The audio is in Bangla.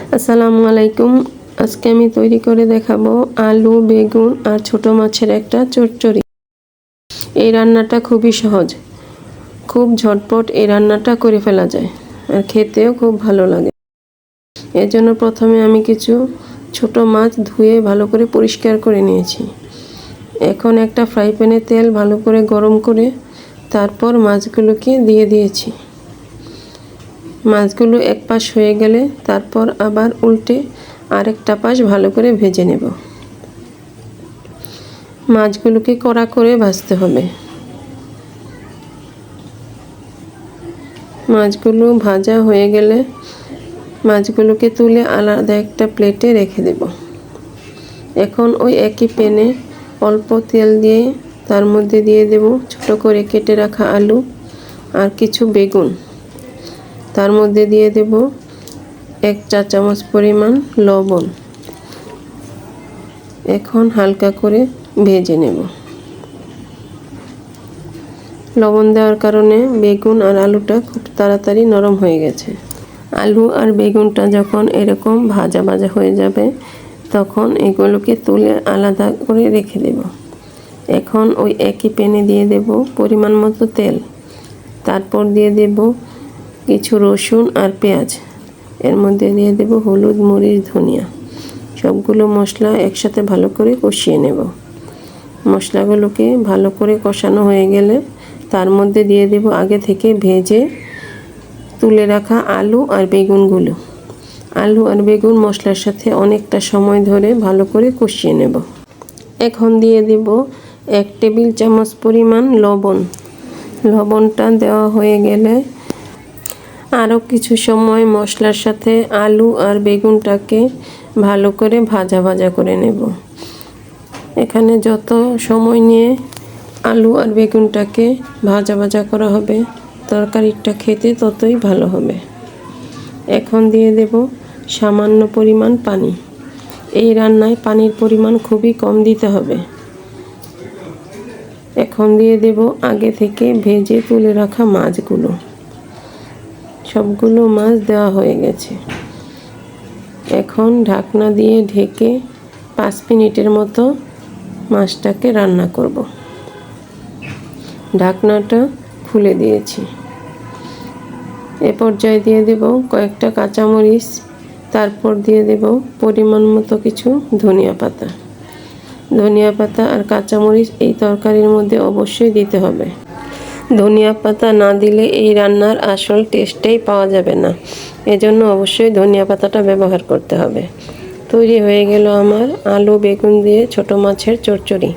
আসসালামু আলাইকুম। আজকে আমি তৈরি করে দেখাবো আলু, বেগুন আর ছোট মাছের একটা চচ্চড়ি। এই রান্নাটা খুবই সহজ, খুব ঝটপট এই রান্নাটা করে ফেলা যায় আর খেতেও খুব ভালো লাগে। এর জন্য প্রথমে আমি কিছু ছোট মাছ ধুয়ে ভালো করে পরিষ্কার করে নিয়েছি। এখন একটা ফ্রাই প্যানে তেল ভালো করে গরম করে তারপর মাছগুলোকে দিয়ে দিয়েছি। মাছগুলো এক পাশ হয়ে গেলে তারপর আবার উল্টে আরেকটা পাশ ভালো করে ভেজে নেব। মাছগুলোকে কড়া করে ভাজতে হবে। মাছগুলো ভাজা হয়ে গেলে মাছগুলোকে তুলে আলাদা একটা প্লেটে রেখে দেব। এখন ওই একই প্যানে অল্প তেল দিয়ে তার মধ্যে দিয়ে দেব ছোট করে কেটে রাখা আলু আর কিছু বেগুন। তার মধ্যে দিয়ে দেব 1 চা চামচ পরিমাণ লবণ। এখন হালকা করে ভেজে নেব। লবণ দেওয়ার কারণে বেগুন আর আলুটা খুব তাড়াতাড়ি নরম হয়ে গেছে। আলু আর বেগুনটা যখন এরকম ভাজা ভাজা হয়ে যাবে তখন এগুলোকে তুলে আলাদা করে রেখে দেব। এখন ওই একই প্যানে দিয়ে দেব পরিমাণ মতো তেল। তারপর দিয়ে দেব কিছু রসুন আর পেঁয়াজ। এর মধ্যে দিয়ে দেব হলুদ, মরিচ, ধনিয়া। সবগুলো মশলা একসাথে ভালো করে কষিয়ে নেব। মশলাগুলোকে ভালো করে কষানো হয়ে গেলে তার মধ্যে দিয়ে দেব আগে থেকে ভেজে তুলে রাখা আলু আর বেগুনগুলো। আলু আর বেগুন মশলার সাথে অনেকটা সময় ধরে ভালো করে কষিয়ে নেব। এখন দিয়ে দেব 1 টেবিল চামচ পরিমাণ লবণ। লবণটা দেওয়া হয়ে গেলে আরও কিছু সময় মশলার সাথে আলু আর বেগুনটাকে ভালো করে ভাজা ভাজা করে নেব। এখানে যত সময় নিয়ে আলু আর বেগুনটাকে ভাজা ভাজা করা হবে তরকারিটা খেতে ততই ভালো হবে। এখন দিয়ে দেব সামান্য পরিমাণ পানি। এই রান্নায় পানির পরিমাণ খুবই কম দিতে হবে। এখন দিয়ে দেব আগে থেকে ভেজে তুলে রাখা মাছগুলো। সবগুলো মাছ দেওয়া হয়ে গেছে। এখন ঢাকনা দিয়ে ঢেকে 5 মিনিটের মতো মাছটাকে রান্না করব। ঢাকনাটা খুলে দিয়েছি। এ পর্যায়ে দিয়ে দেব কয়েকটা কাঁচামরিচ। তারপর দিয়ে দেব পরিমাণ মতো কিছু ধনিয়া পাতা। ধনিয়া পাতা আর কাঁচামরিচ এই তরকারির মধ্যে অবশ্যই দিতে হবে। ধনিয়া পাতা না দিলে এই রান্নার আসল টেস্টটাই পাওয়া যাবে না। এজন্য অবশ্যই ধনিয়া পাতাটা ব্যবহার করতে হবে। তৈরি হয়ে গেল আমার আলু বেগুন দিয়ে ছোট মাছের চচ্চড়ি।